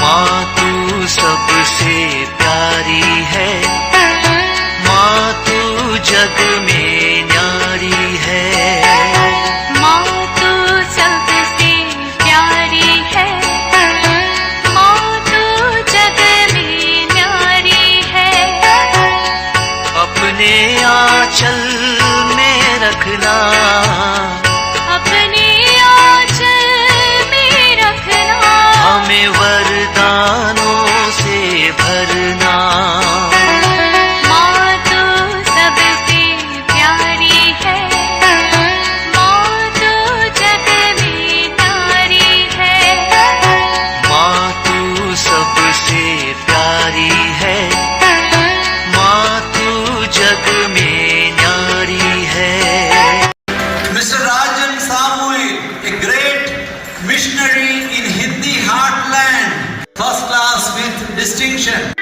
माँ तू सबसे प्यारी है, माँ तू जग में न्यारी है। माँ तू सबसे प्यारी है, माँ तू जग में न्यारी है। अपने आंचल में रखना, अपने आंचल में रखना, हमें वरदानों से भरना। माँ तू सबसे प्यारी है, माँ तू जग में न्यारी है। माँ तू सबसे प्यारी है, माँ तू जग में न्यारी है। Mr. Rajan Samuel, a great missionary in Hindi heartland, first class with distinction.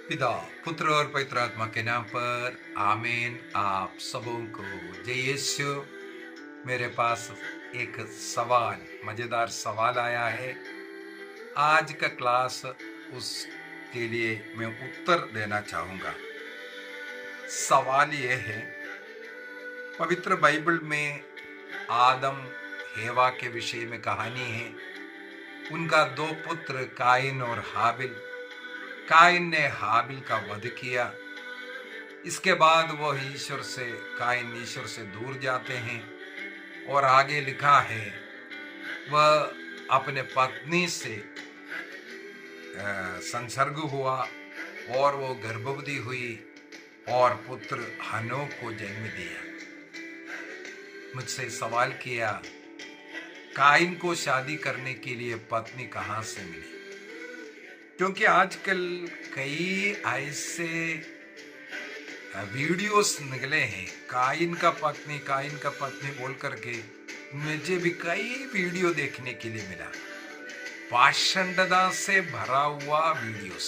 पिता, पुत्र और पवित्र आत्मा के नाम पर आमीन। आप सबों को जय यीशु। मेरे पास एक सवाल, मजेदार सवाल आया है। आज का क्लास उसके लिए मैं उत्तर देना चाहूँगा। सवाल ये है, पवित्र बाइबल में आदम हेवा के विषय में कहानी है। उनका दो पुत्र काइन और हाबिल। काइन ने हाबिल का वध किया। इसके बाद वो काइन ईश्वर से दूर जाते हैं। और आगे लिखा है, वह अपने पत्नी से संसर्ग हुआ और वो गर्भवती हुई और पुत्र हनोक को जन्म दिया। मुझसे सवाल किया, काइन को शादी करने के लिए पत्नी कहाँ से मिली? क्योंकि आजकल कई ऐसे वीडियोस निकले हैं, काइन का पत्नी बोल करके मुझे भी कई वीडियो देखने के लिए मिला। पाषंडता से भरा हुआ वीडियोस।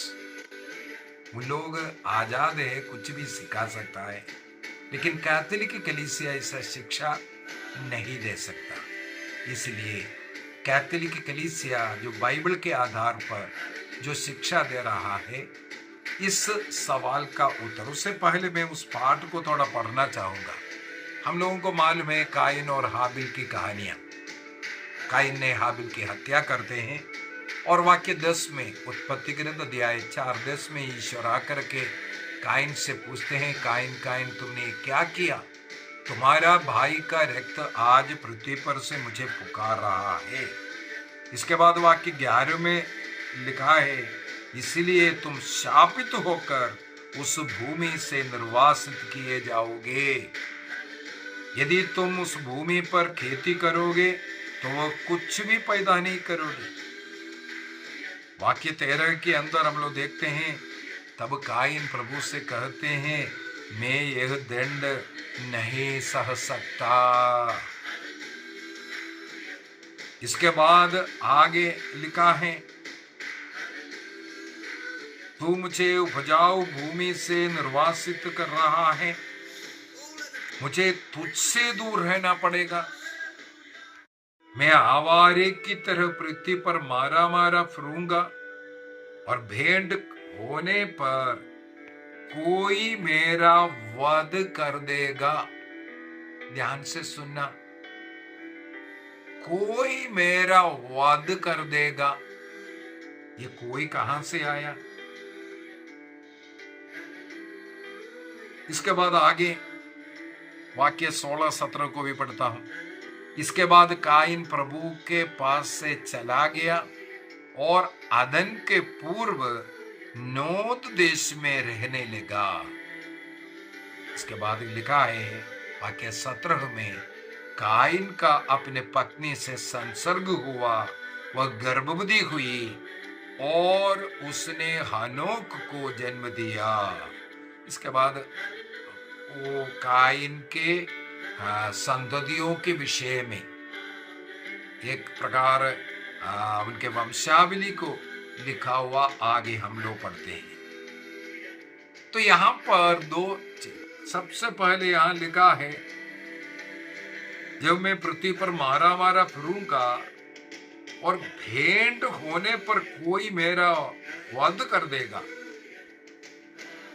वो लोग आजाद है, कुछ भी सिखा सकता है, लेकिन कैथोलिक कलीसिया ऐसा शिक्षा नहीं दे सकता। इसलिए कैथोलिक कलीसिया जो बाइबल के आधार पर जो शिक्षा दे रहा है, इस सवाल का उत्तर, उससे पहले मैं उस पाठ को थोड़ा पढ़ना चाहूँगा। हम लोगों को मालूम है काइन और हाबिल की कहानियाँ। काइन ने हाबिल की हत्या करते हैं और वाक्य 10 में, उत्पत्ति ग्रंथ अध्याय 4:10 में ईश्वर आकर के काइन से पूछते हैं, काइन काइन तुमने क्या किया? तुम्हारा भाई का रक्त आज पृथ्वी पर से मुझे पुकार रहा है। इसके बाद वाक्य 11 में लिखा है, इसलिए तुम शापित होकर उस भूमि से निर्वासित किए जाओगे। यदि तुम उस भूमि पर खेती करोगे तो वो कुछ भी पैदा नहीं करोगे। वाक्य 13 के अंदर हम लोग देखते हैं, तब काइन प्रभु से कहते हैं, मैं यह दंड नहीं सह सकता। इसके बाद आगे लिखा है, तू मुझे उपजाऊ भूमि से निर्वासित कर रहा है, मुझे तुझसे दूर रहना पड़ेगा। मैं आवारे की तरह पृथ्वी पर मारा मारा फिरूंगा और भेंट होने पर कोई मेरा वध कर देगा। ध्यान से सुनना, कोई मेरा वध कर देगा। ये कोई कहां से आया? इसके बाद आगे वाक्य 16-17 को भी पढ़ता हूं। इसके बाद काइन प्रभु के पास से चला गया और अदन के पूर्व नोद देश में रहने लगा। इसके बाद लिखा है वाक्य 17 में, काइन का अपने पत्नी से संसर्ग हुआ, वह गर्भवती हुई और उसने हनोक को जन्म दिया। इसके बाद वो काइन के संततियों के विषय में एक प्रकार उनके वंशावली को लिखा हुआ आगे हम लोग पढ़ते हैं। तो यहाँ पर दो सबसे पहले यहाँ लिखा है, जब मैं पृथ्वी पर मारा मारा फिरूंगा और भेंट होने पर कोई मेरा वध कर देगा।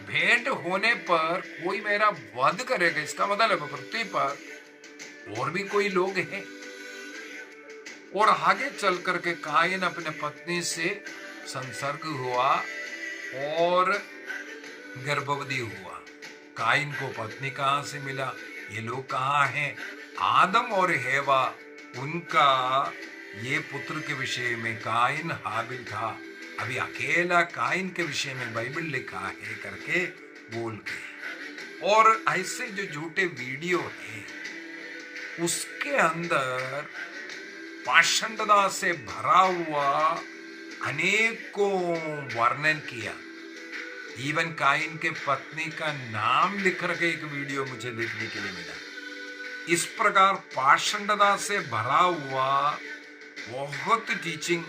भेंट होने पर कोई मेरा वध करेगा, इसका मतलब पृथ्वी पर और भी कोई लोग हैं। और आगे चल करके कायन अपने पत्नी से संसर्ग हुआ और गर्भवती हुआ। कायन को पत्नी कहां से मिला, ये लोग कहाँ हैं? आदम और हेवा, उनका ये पुत्र के विषय में कायन हाबिल था। अभी अकेला कायन के विषय में बाइबल लिखा है करके बोल गए। और ऐसे जो झूठे वीडियो हैं उसके अंदर पाषंडता से भरा हुआ अनेकों वर्णन किया। इवन कायन के पत्नी का नाम लिख करके एक वीडियो मुझे देखने के लिए मिला। इस प्रकार पाषंडता से भरा हुआ बहुत टीचिंग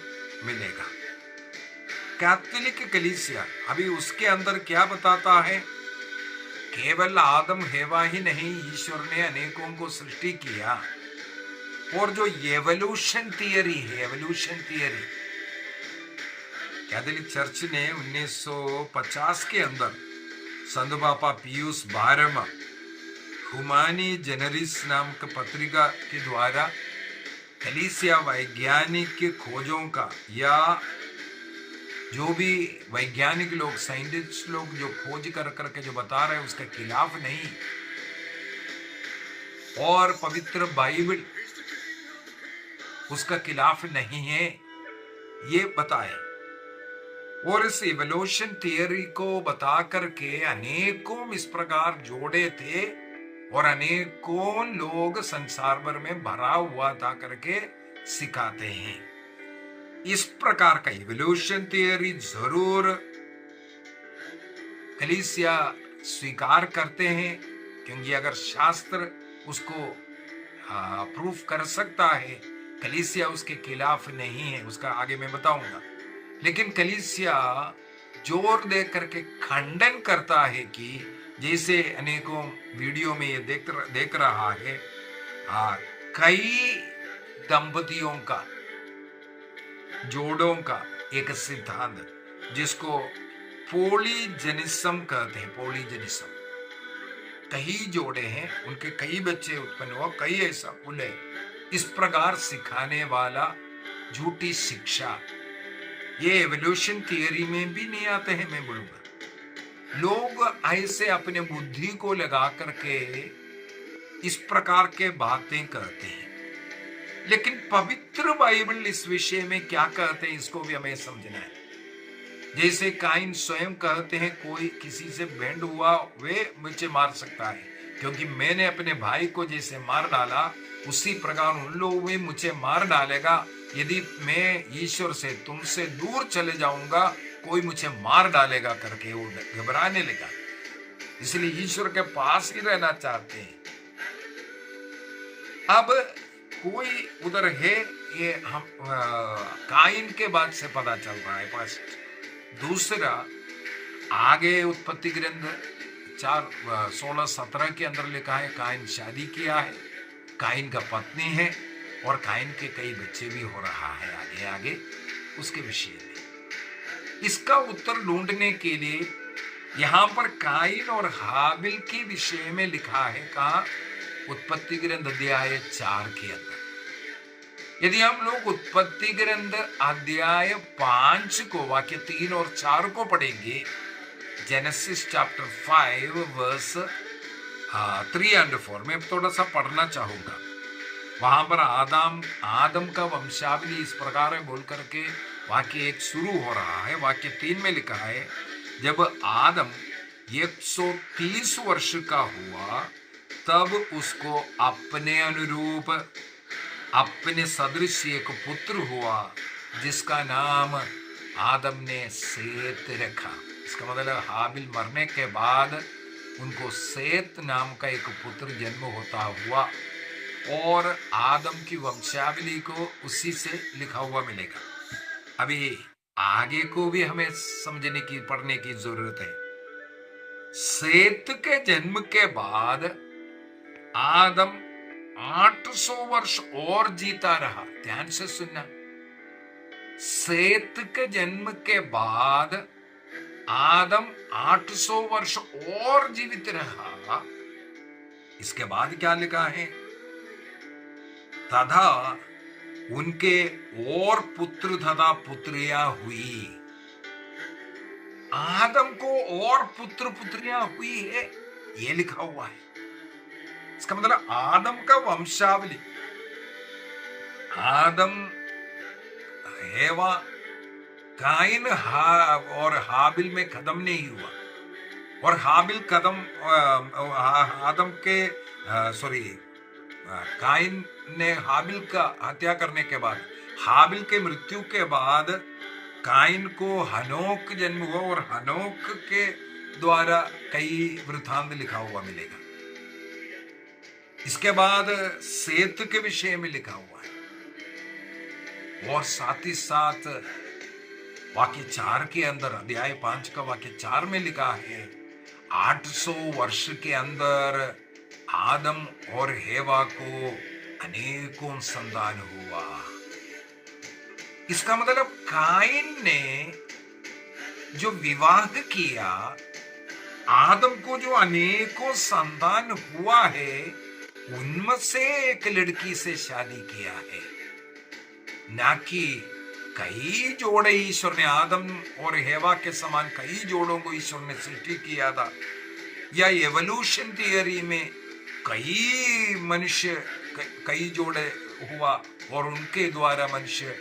मिलेगा। कैथोलिक कलीसिया अभी उसके अंदर क्या बताता है? केवल आदम हेवा ही नहीं, ईश्वर ने अनेकों को सृष्टि किया। और जो एवोल्यूशन थियरी है, एवोल्यूशन थियरी कैथोलिक चर्च ने 1950 के अंदर संत पापा पियूस 12वां ह्यूमानी जेनरिस नाम की पत्रिका के द्वारा कलीसिया वैज्ञानिक खोजों का, या जो भी वैज्ञानिक लोग, साइंटिस्ट लोग जो खोज कर करके जो बता रहे हैं उसके खिलाफ नहीं, और पवित्र बाइबल उसका खिलाफ नहीं है, ये बताया। और इस इवोल्यूशन थियरी को बता करके अनेकों इस प्रकार जोड़े थे और अनेकों लोग संसार भर में भरा हुआ था करके सिखाते हैं। इस प्रकार का इवोल्यूशन थियरी जरूर कलीसिया स्वीकार करते हैं, क्योंकि अगर शास्त्र उसको प्रूफ कर सकता है, कलीसिया उसके खिलाफ नहीं है। उसका आगे मैं बताऊंगा। लेकिन कलीसिया जोर दे करके खंडन करता है कि जैसे अनेकों वीडियो में ये देख रहा है, कई दंपतियों का, जोड़ों का एक सिद्धांत जिसको पॉलीजेनिज्म कहते हैं। पॉलीजेनिज्म, कई जोड़े हैं, उनके कई बच्चे उत्पन्न हुआ, कई ऐसा बोले, इस प्रकार सिखाने वाला झूठी शिक्षा, ये एवोल्यूशन थियरी में भी नहीं आते हैं। मैं बोलूंगा लोग ऐसे अपने बुद्धि को लगा करके इस प्रकार के बातें करते हैं। लेकिन पवित्र बाइबल इस विषय में क्या कहते हैं, इसको भी हमें समझना है। जैसे काइन स्वयं कहते हैं, कोई किसी से भेंट हुआ वे मुझे मार सकता है, क्योंकि मैंने अपने भाई को जैसे मार डाला उसी प्रकार उन लोग भी मुझे मार डालेगा। यदि मैं ईश्वर से, तुमसे दूर चले जाऊंगा, कोई मुझे मार डालेगा करके वो घबराने लगा। इसलिए ईश्वर के पास ही रहना चाहते हैं। अब कोई उधर है, ये हम काइन के बाद से पता चल रहा है। फर्स्ट, दूसरा, आगे उत्पत्ति ग्रंथ 4:16-17 के अंदर लिखा है काइन शादी किया है, काइन का पत्नी है और काइन के कई बच्चे भी हो रहा है। आगे आगे उसके विषय में इसका उत्तर ढूंढने के लिए यहाँ पर काइन और हाबिल के विषय में लिखा है। कहा? उत्पत्ति ग्रंथ अध्याय 4 के अंदर। यदि हम लोग उत्पत्ति ग्रंथ अध्याय 5 को वाक्य 3 और 4 को पढ़ेंगे, जेनेसिस चैप्टर 5 वर्स 3 और 4 में थोड़ा सा पढ़ना चाहूंगा। वहां पर आदम का वंशावली इस प्रकार है बोल करके वाक्य 1 शुरू हो रहा है। वाक्य 3 में लिखा है, जब आदम 130 वर्ष का हुआ तब उसको अपने अनुरूप, अपने सदृश एक पुत्र हुआ जिसका नाम आदम ने सेत रखा। इसका मतलब हाबिल मरने के बाद उनको सेत नाम का एक पुत्र जन्म होता हुआ। और आदम की वंशावली को उसी से लिखा हुआ मिलेगा। अभी आगे को भी हमें समझने की पढ़ने की जरूरत है। सेत के जन्म के बाद आदम 800 वर्ष और जीता रहा। ध्यान से सुनना, सेत के जन्म के बाद आदम 800 वर्ष और जीवित रहा। इसके बाद क्या लिखा है? तथा उनके और पुत्र तथा पुत्रियां हुई। आदम को और पुत्र पुत्रियां हुई है, ये लिखा हुआ है। इसका मतलब आदम का वंशावली, आदम, हेवा, काइन और हाबिल में खत्म नहीं हुआ। और हाबिल कदम आदम के काइन ने हाबिल का हत्या करने के बाद, हाबिल के मृत्यु के बाद काइन को हनोक जन्म हुआ और हनोक के द्वारा कई वृत्तांत लिखा हुआ मिलेगा। इसके बाद सेत के विषय में लिखा हुआ है। और साथ ही साथ वाक्य 4 के अंदर, अध्याय 5 का वाक्य 4 में लिखा है 800 वर्ष के अंदर आदम और हेवा को अनेकों संतान हुआ। इसका मतलब काइन ने जो विवाह किया, आदम को जो अनेकों संतान हुआ है, उनमें से एक लड़की से शादी किया है। ना कि कई जोड़े ईश्वर ने, आदम और हेवा के समान कई जोड़ों को ईश्वर ने सृष्टि किया था, या एवोल्यूशन थियरी में कई मनुष्य, कई जोड़े हुआ और उनके द्वारा मनुष्य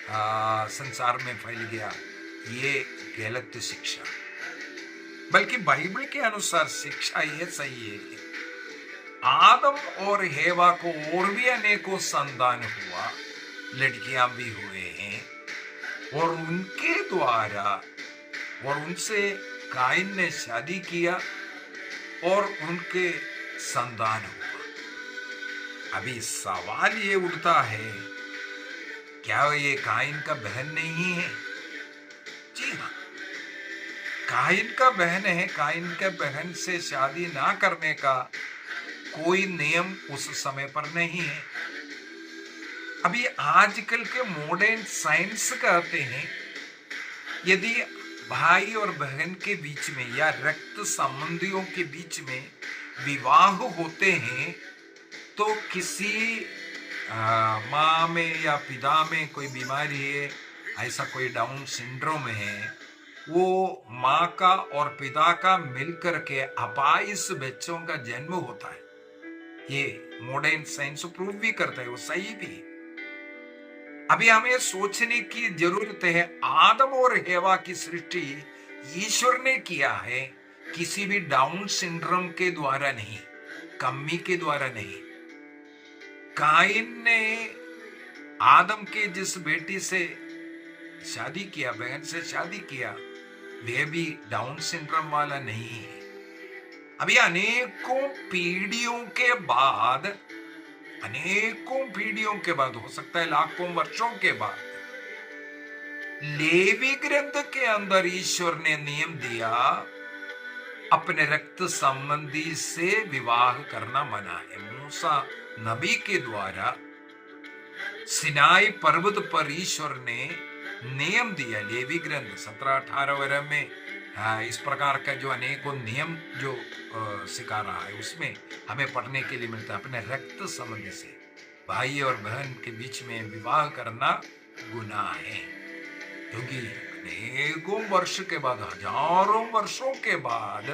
संसार में फैल गया। ये गलत शिक्षा। बल्कि बाइबल के अनुसार शिक्षा ये सही है, आदम और हेवा को और भी अनेकों संतान हुआ, लड़कियां भी हुए हैं, और उनके द्वारा और उनसे काइन ने शादी किया और उनके संतान हुआ। अभी सवाल ये उठता है, क्या ये काइन का बहन नहीं है? जी हाँ, काइन का बहन है। काइन के बहन से शादी ना करने का कोई नियम उस समय पर नहीं है। अभी आजकल के मॉडर्न साइंस कहते हैं यदि भाई और बहन के बीच में या रक्त संबंधियों के बीच में विवाह होते हैं तो किसी माँ में या पिता में कोई बीमारी है, ऐसा कोई डाउन सिंड्रोम है, वो माँ का और पिता का मिलकर के अपाहिज बच्चों का जन्म होता है। ये मॉडर्न साइंस प्रूव भी करता है, वो सही भी है। अभी हमें सोचने की जरूरत है, आदम और हेवा की सृष्टि ईश्वर ने किया है, किसी भी डाउन सिंड्रोम के द्वारा नहीं, कमी के द्वारा नहीं। काइन ने आदम के जिस बेटी से शादी किया, बहन से शादी किया, वे भी डाउन सिंड्रोम वाला नहीं है। अभी अनेकों पीढ़ियों के बाद, हो सकता है लाखों वर्षों के बाद, लेवी ग्रंथ के अंदर ईश्वर ने नियम दिया, अपने रक्त संबंधी से विवाह करना मना है। मूसा नबी के द्वारा सिनाई पर्वत पर ईश्वर ने नियम दिया। लेवी ग्रंथ 17-18 वर्ष में इस प्रकार का जो अनेकों नियम जो सिखा रहा है, उसमें हमें पढ़ने के लिए मिलता है, अपने रक्त संबंधी से भाई और बहन के बीच में विवाह करना गुनाह है। क्योंकि अनेकों वर्ष के बाद, हजारों वर्षों के बाद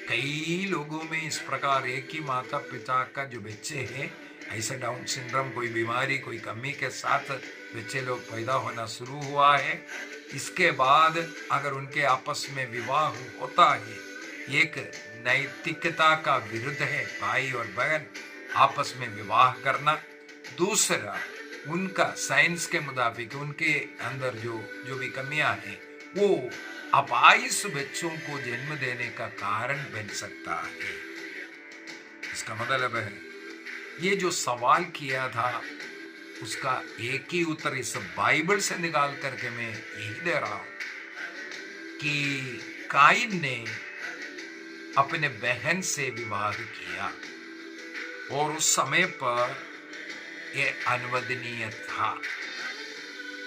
कई लोगों में इस प्रकार एक ही माता पिता का जो बच्चे हैं, ऐसा डाउन सिंड्रोम, कोई बीमारी, कोई कमी के साथ बच्चे लोग पैदा होना शुरू हुआ है। इसके बाद अगर उनके आपस में विवाह होता है, एक नैतिकता का विरुद्ध है भाई और बहन आपस में विवाह करना। दूसरा, उनका साइंस के मुताबिक उनके अंदर जो भी कमियां हैं, वो अपाहिज बच्चों को जन्म देने का कारण बन सकता है। इसका मतलब है ये जो सवाल किया था उसका एक ही उत्तर इस बाइबल से निकाल करके मैं यही दे रहा हूं कि काइन ने अपने बहन से विवाह किया और उस समय पर यह अनुवदनीय था।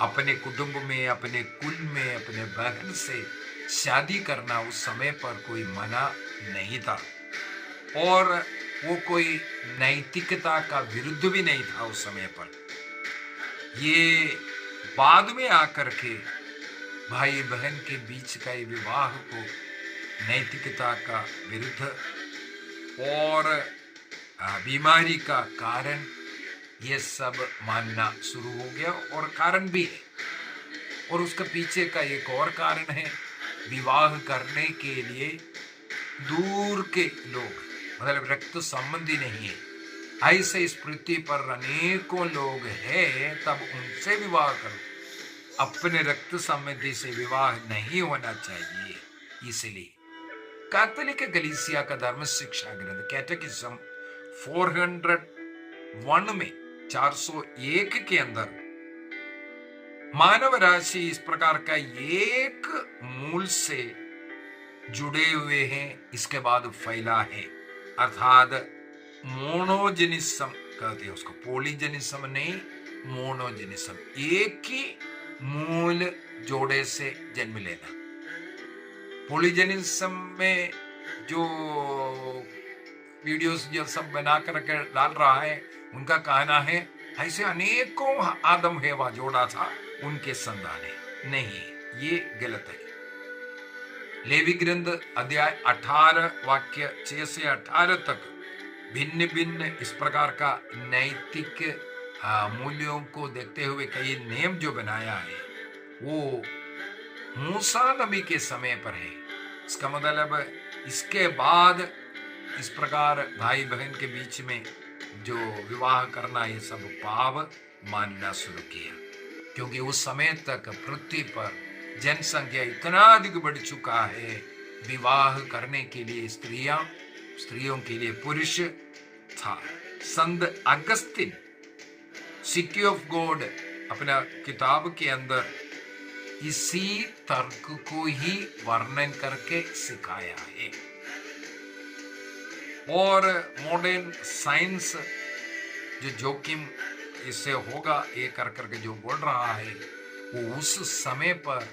अपने कुटुंब में, अपने कुल में, अपने बहन से शादी करना उस समय पर कोई मना नहीं था और वो कोई नैतिकता का विरुद्ध भी नहीं था उस समय पर। ये बाद में आकर के भाई बहन के बीच का ये विवाह को नैतिकता का विरुद्ध और बीमारी का कारण ये सब मानना शुरू हो गया। और कारण भी है, और उसके पीछे का एक और कारण है, विवाह करने के लिए दूर के लोग, मतलब रक्त संबंधी नहीं है, ऐसे इस पृथ्वी पर अनेकों लोग हैं, तब उनसे विवाह करो। अपने रक्त संबंधी से विवाह नहीं होना चाहिए। इसलिए कैथोलिक गलीसिया का धर्म शिक्षा ग्रंथ कैटेकिज्म 401 में 401 के अंदर मानव राशि इस प्रकार का एक मूल से जुड़े हुए हैं, इसके बाद फैला है, अर्थात मोनोजेनिज्म कहते हैं उसको, पॉलीजेनिज्म नहीं, मोनोजेनिज्म, एक ही मूल जोड़े से जन्म लेना। पॉलीजेनिज्म में जो वीडियोस जो सब बना कर डाल रहा है, उनका कहना है ऐसे अनेकों आदम हेवा जोड़ा था, उनके संतान है। नहीं, ये गलत है। लेवी ग्रंथ अध्याय 18 वाक्य 6 से 18 तक भिन्न भिन्न इस प्रकार का नैतिक मूल्यों को देखते हुए कई नियम जो बनाया है, वो मूसा नबी के समय पर है। इसका मतलब इसके बाद इस प्रकार भाई बहन के बीच में जो विवाह करना, ये सब पाप मानना शुरू किया, क्योंकि उस समय तक पृथ्वी पर जनसंख्या इतना अधिक बढ़ चुका है, विवाह करने के लिए स्त्रियों के लिए पुरुष था। संत अगस्तिन सिटी ऑफ गॉड अपना किताब के अंदर इसी तर्क को ही वर्णन करके सिखाया है। और मॉडर्न साइंस जो जोखिम इससे होगा ये कर करके जो बोल रहा है, वो उस समय पर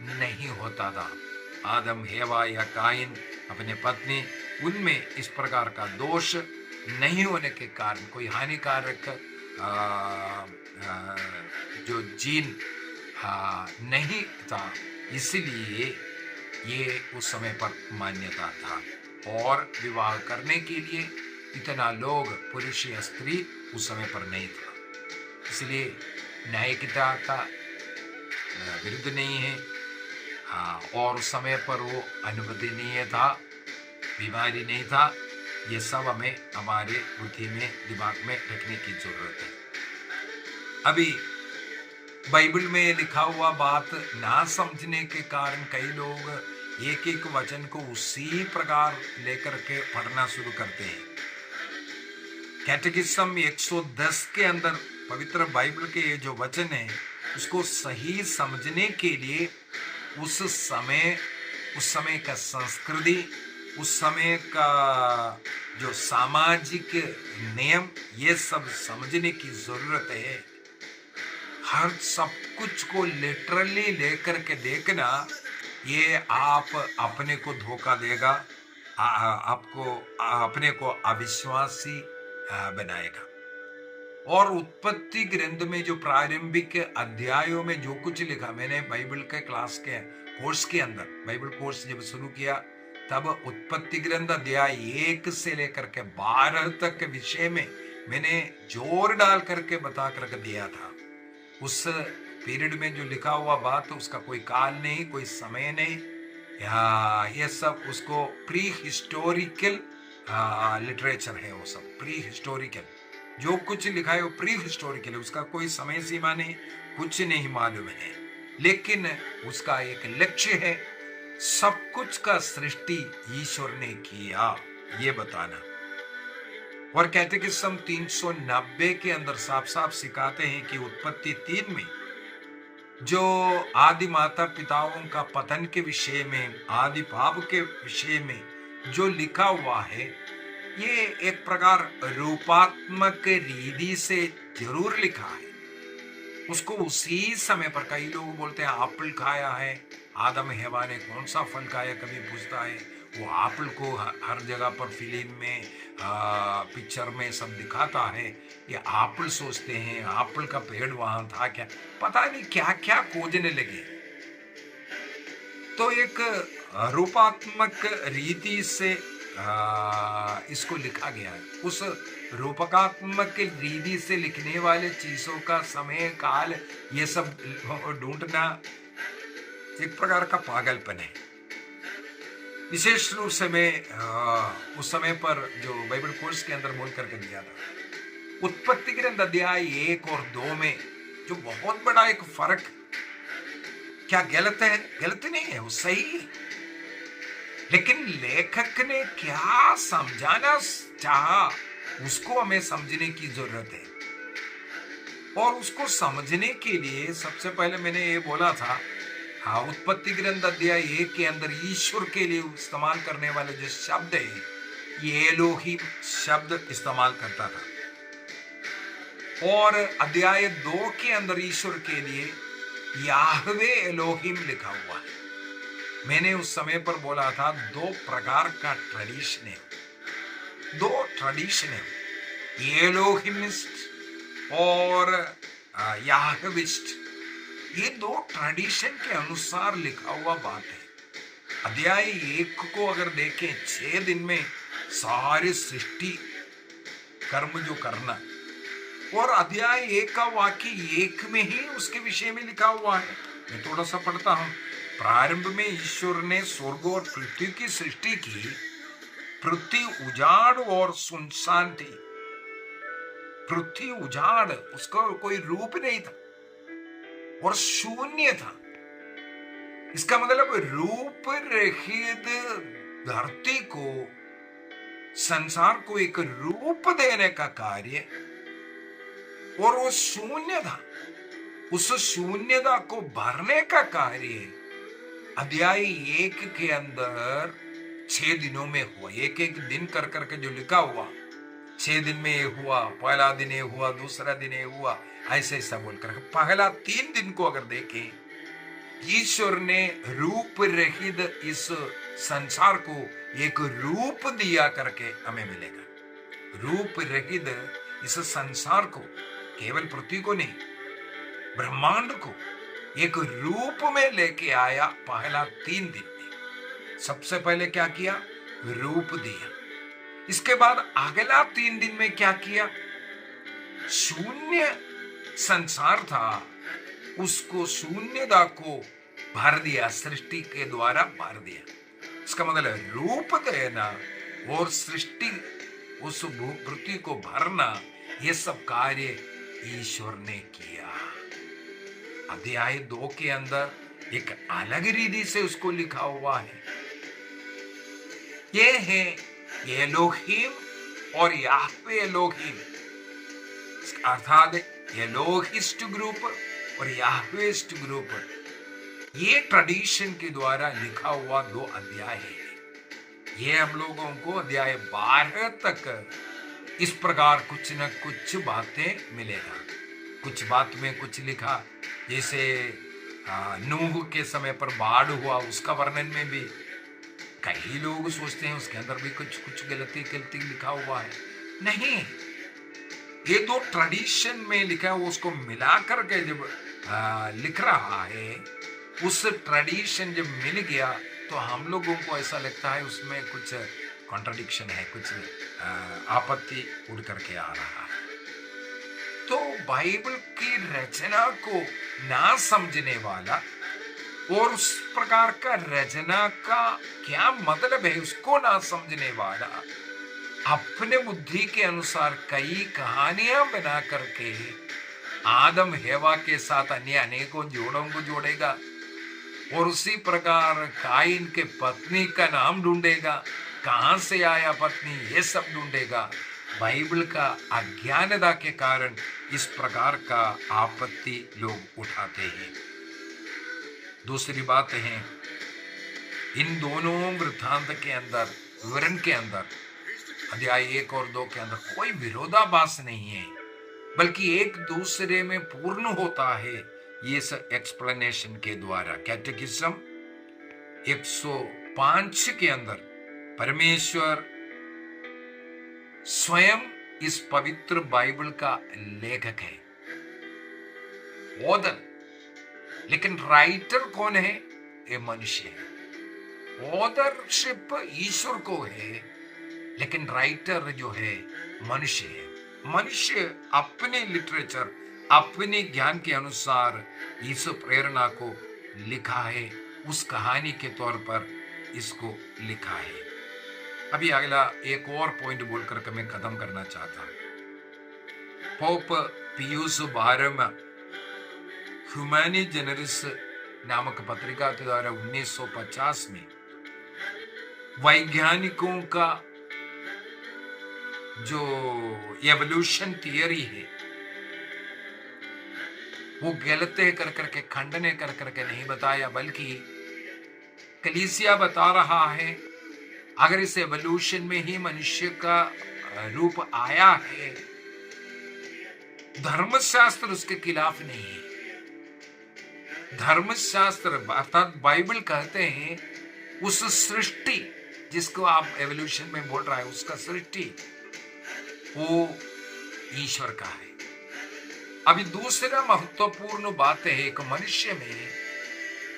नहीं होता था। आदम हेवा या काइन अपने पत्नी, उनमें इस प्रकार का दोष नहीं होने के कारण कोई हानिकारक जो जीन नहीं था, इसलिए ये उस समय पर मान्यता था। और विवाह करने के लिए इतना लोग, पुरुष या स्त्री, उस समय पर नहीं था, इसलिए न्यायिकता का विरुद्ध नहीं है। और उस समय पर वो अनुवदनीय था, बीमारी नहीं था। ये सब हमें हमारे बुद्धि में, दिमाग में रखने की जरूरत है। अभी बाइबल में लिखा हुआ बात ना समझने के कारण कई लोग एक एक वचन को उसी प्रकार लेकर के पढ़ना शुरू करते हैं। कैटेकिज्म 110 के अंदर पवित्र बाइबल के ये जो वचन है, उसको सही समझने के लिए उस समय का संस्कृति, उस समय का जो सामाजिक नियम, ये सब समझने की जरूरत है। हर सब कुछ को लिटरली लेकर के देखना, ये आप अपने को धोखा देगा, आपको अपने को अविश्वासी बनाएगा। और उत्पत्ति ग्रंथ में जो प्रारंभिक अध्यायों में जो कुछ लिखा, मैंने बाइबल के क्लास के कोर्स के अंदर, बाइबल कोर्स जब शुरू किया, तब उत्पत्ति ग्रंथ अध्याय 1 से लेकर के 12 तक के विषय में मैंने जोर डाल करके बता करके दिया था। उस पीरियड में जो लिखा हुआ बात, उसका कोई काल नहीं, कोई समय नहीं, ये सब उसको प्री हिस्टोरिकल लिटरेचर है। वो सब प्री हिस्टोरिकल, जो कुछ लिखा है वो प्री हिस्टोरिकल है, उसका कोई समय सीमा नहीं, कुछ नहीं मालूम है। लेकिन उसका एक लक्ष्य है, सब कुछ का सृष्टि ईश्वर ने किया, ये बताना। और कैटेकिज्म 390 के अंदर साफ साफ सिखाते हैं कि उत्पत्ति 3 में जो आदि माता पिताओं का पतन के विषय में, आदि पाप के विषय में जो लिखा हुआ है, ये एक प्रकार रूपात्मक रीति से जरूर लिखा है। उसको उसी समय पर, कई लोग बोलते हैं एप्पल खाया है, आदम हेवा ने कौन सा फल खाया, कभी पूछता है, वो एप्पल को हर जगह पर फिल्म में, पिक्चर में सब दिखाता है, ये एप्पल सोचते हैं, एप्पल का पेड़ वहां था क्या, पता नहीं क्या क्या खोजने लगे। तो एक रूपात्मक रीति से इसको लिखा गया है। उस रूपकात्मक रीति से लिखने वाले चीजों का समय काल ये सब ढूंढना एक प्रकार का पागलपन है। विशेष रूप से मैं उस समय पर जो बाइबल कोर्स के अंदर बोल करके दिया था, उत्पत्ति ग्रंथ अध्याय 1 और 2 में जो बहुत बड़ा एक फर्क, क्या गलत है? गलत नहीं है, वो सही है, लेकिन लेखक ने क्या समझाना चाहा उसको हमें समझने की जरूरत है। और उसको समझने के लिए सबसे पहले मैंने ये बोला था, हाँ, उत्पत्ति ग्रंथ अध्याय 1 के अंदर ईश्वर के लिए इस्तेमाल करने वाले जो शब्द है, ये एलोहिम शब्द इस्तेमाल करता था। और अध्याय 2 के अंदर ईश्वर के लिए याहवे एलोहिम लिखा हुआ है। मैंने उस समय पर बोला था 2 प्रकार का ट्रेडिशन है, 2 ट्रेडिशन है, एलोहिमिस्ट और याहविस्ट। ये 2 ट्रेडिशन के अनुसार लिखा हुआ बात है। अध्याय 1 को अगर देखें, 6 दिन में सारी सृष्टि कर्म जो करना, और अध्याय 1 का वाक्य 1 में ही उसके विषय में लिखा हुआ है। मैं थोड़ा सा पढ़ता हूं। प्रारंभ में ईश्वर ने स्वर्ग और पृथ्वी की सृष्टि की। पृथ्वी उजाड़ और सुनसान थी। पृथ्वी उजाड़, उसका कोई रूप नहीं था और शून्य था। इसका मतलब रूप रहित धरती को, संसार को एक रूप देने का कार्य, और वो शून्य था, उस शून्यता को भरने का कार्य अध्याय 1 के अंदर 6 दिनों में हुआ। एक एक दिन कर करके जो लिखा हुआ, 6 दिन में ये हुआ, पहला दिन ये हुआ, दूसरा दिन ये हुआ, ऐसे ऐसा बोलकर पहला 3 दिन को अगर देखें, ईश्वर ने रूप रहित इस संसार को एक रूप दिया करके हमें मिलेगा। रूप रहित इस संसार को, केवल पृथ्वी को नहीं, ब्रह्मांड को एक रूप में लेके आया पहला 3 दिन में। सबसे पहले क्या किया? रूप दिया। इसके बाद अगला 3 दिन में क्या किया? शून्य संसार था, उसको शून्यता को भर दिया, सृष्टि के द्वारा भर दिया। इसका मतलब रूप देना और सृष्टि, उस पृथ्वी को भरना, ये सब कार्य ईश्वर ने किया। अध्याय 2 के अंदर एक अलग रीति से उसको लिखा हुआ है। ये है एलोहिम और याहवे एलोहिम, अर्थात एलोहिस्ट ग्रुप और याहवेस्ट ग्रुप। ये ट्रेडिशन के द्वारा लिखा हुआ 2 अध्याय है। ये हम लोगों को अध्याय 12 तक इस प्रकार कुछ न कुछ बातें मिलेगा। कुछ बात में कुछ लिखा, जैसे नूह के समय पर बाढ़ हुआ, उसका वर्णन में भी कई लोग सोचते हैं उसके अंदर भी कुछ गलती लिखा हुआ है। नहीं, ये 2 ट्रेडिशन में लिखा है, उसको मिला करके जब लिख रहा है, उस ट्रेडिशन जब मिल गया तो हम लोगों को ऐसा लगता है उसमें कुछ कॉन्ट्रडिक्शन है, कुछ आपत्ति उड़ करके आ रहा है। तो बाइबल की रचना को ना समझने वाला और उस प्रकार का रचना का क्या मतलब है उसको ना समझने वाला अपने बुद्धि के अनुसार कई कहानियां बना करके आदम हेवा के साथ अन्य अनेकों जोड़ों को जोड़ेगा और उसी प्रकार काइन के पत्नी का नाम ढूंढेगा, कहां से आया पत्नी, ये सब ढूंढेगा बाइबल का अज्ञानता के कारण इस प्रकार का आपत्ति लोग उठाते हैं। दूसरी बात है, इन दोनों वृत्तांत के अंदर, विवरण के अंदर, अध्याय 1 और 2 के अंदर कोई विरोधाभास नहीं है, बल्कि एक दूसरे में पूर्ण होता है। इस एक्सप्लेनेशन के द्वारा कैटेकिज्म 105 के अंदर परमेश्वर स्वयं इस पवित्र बाइबल का लेखक है, ऑथर। लेकिन राइटर कौन है? ये मनुष्य है। ऑथरशिप ईश्वर को है, लेकिन राइटर जो है मनुष्य है। मनुष्य अपने लिटरेचर, अपने ज्ञान के अनुसार इस प्रेरणा को लिखा है, उस कहानी के तौर पर इसको लिखा है। अभी अगला एक और पॉइंट बोलकर के मैं खत्म करना चाहता हूं। पोप पियूस 12वां ह्यूमैनी जेनरिस नामक पत्रिका के द्वारा 1950 में वैज्ञानिकों का जो एवोल्यूशन थियरी है वो गलत कर करके, खंडन कर करके नहीं बताया, बल्कि कलीसिया बता रहा है अगर इस एवोल्यूशन में ही मनुष्य का रूप आया है, धर्मशास्त्र उसके खिलाफ नहीं है। धर्मशास्त्र अर्थात बाइबल कहते हैं उस सृष्टि जिसको आप एवोल्यूशन में बोल रहा है, उसका सृष्टि वो ईश्वर का है। अभी दूसरा महत्वपूर्ण बात है, एक मनुष्य में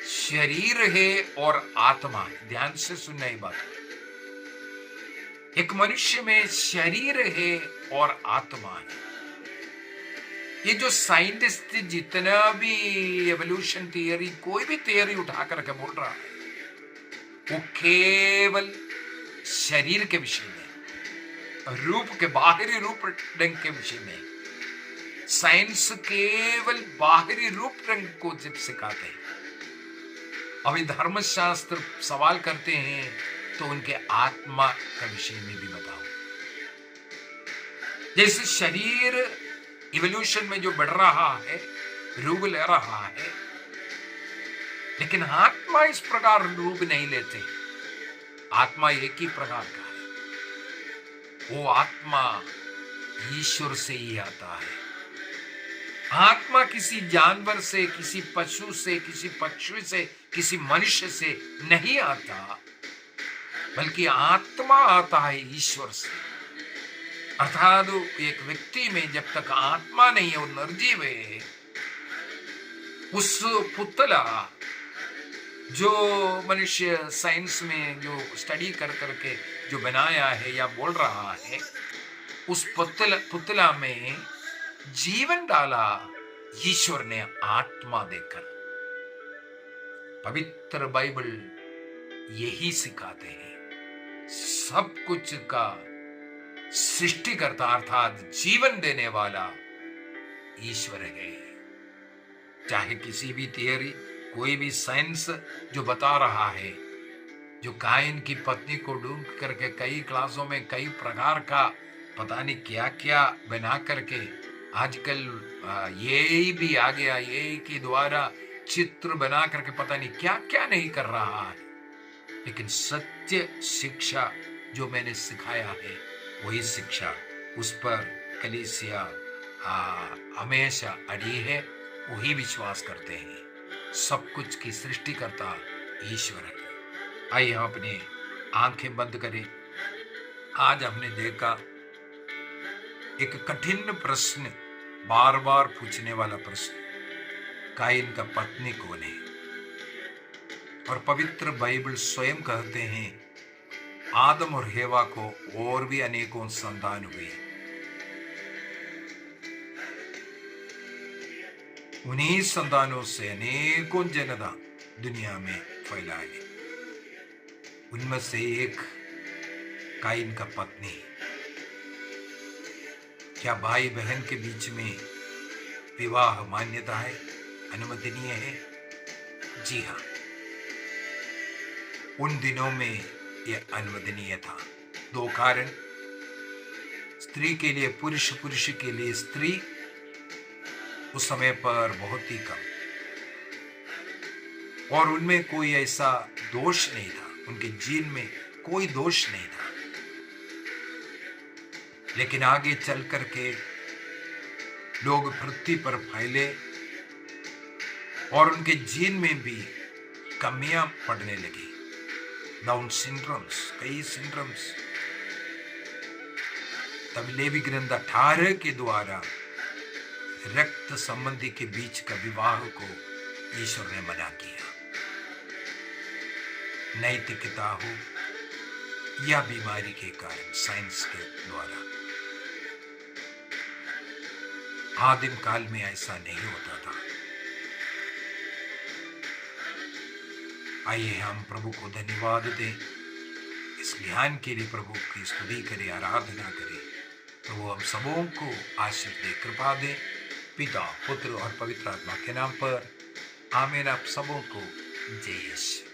शरीर है और आत्मा है। ध्यान से सुनना ये बात। एक मनुष्य में शरीर है और आत्मा है। ये जो साइंटिस्ट जितना भी एवोल्यूशन थियरी, कोई भी थियरी उठा करके बोल रहा है, वो केवल शरीर के विषय में, रूप के बाहरी रूप रंग के विषय में। साइंस केवल बाहरी रूप रंग को जब सिखाते हैं। अभी धर्मशास्त्र सवाल करते हैं तो उनके आत्मा का विषय में भी बताओ। जैसे शरीर इवोल्यूशन में जो बढ़ रहा है, रूप ले रहा है, लेकिन आत्मा इस प्रकार रूप नहीं लेते। आत्मा एक ही प्रकार का है, वो आत्मा ईश्वर से ही आता है। आत्मा किसी जानवर से, किसी पशु से, किसी पक्षी से, किसी मनुष्य से नहीं आता, बल्कि आत्मा आता है ईश्वर से। अर्थात एक व्यक्ति में जब तक आत्मा नहीं है, वो निर्जीव है, उस पुतला जो मनुष्य साइंस में जो स्टडी कर करके जो बनाया है या बोल रहा है, उस पुतला में जीवन डाला ईश्वर ने आत्मा देकर। पवित्र बाइबल यही सिखाते हैं। सब कुछ का सृष्टिकर्ता अर्थात जीवन देने वाला ईश्वर है। चाहे किसी भी थियरी, कोई भी साइंस जो बता रहा है, जो कायन की पत्नी को ढूंढ करके कई क्लासों में कई प्रकार का पता नहीं क्या क्या बना करके, आजकल ये भी आ गया, ये के द्वारा चित्र बना करके पता नहीं क्या क्या नहीं कर रहा है। लेकिन सत्य शिक्षा जो मैंने सिखाया है, वही शिक्षा, उस पर कलीसिया हमेशा अड़ी है, वही विश्वास करते हैं। सब कुछ की सृष्टिकर्ता ईश्वर है। आइए हम अपने आंखें बंद करें। आज हमने देखा एक कठिन प्रश्न, बार बार पूछने वाला प्रश्न, कायन का पत्नी कौन है? और पवित्र बाइबल स्वयं कहते हैं आदम और हेवा को और भी अनेकों संतान हुए, उन्हीं संतानों से अनेकों जनता दुनिया में फैलाए। उनमें से एक कायन का पत्नी। क्या भाई बहन के बीच में विवाह मान्यता है, अनुमति है? जी हाँ, उन दिनों में यह अनुवदनीय था। दो कारण, स्त्री के लिए पुरुष, पुरुष के लिए स्त्री उस समय पर बहुत ही कम, और उनमें कोई ऐसा दोष नहीं था, उनके जीन में कोई दोष नहीं था। लेकिन आगे चल करके लोग पृथ्वी पर फैले और उनके जीन में भी कमियां पड़ने लगी, डाउन सिंड्रोम्स, कई सिंड्रोम्स। तब लेवी ग्रंथ 18 के द्वारा रक्त संबंधी के बीच का विवाह को ईश्वर ने मना किया। नैतिकता हो या बीमारी के कारण, साइंस के द्वारा। आदिम काल में ऐसा नहीं होता था। आइए हम प्रभु को धन्यवाद दें, इस ज्ञान के लिए प्रभु की स्तुति करें, आराधना करें। प्रभु हम सबों को आशीष दे, कृपा दे, पिता, पुत्र और पवित्र आत्मा के नाम पर आमीन। आप सबों को जय यीशु।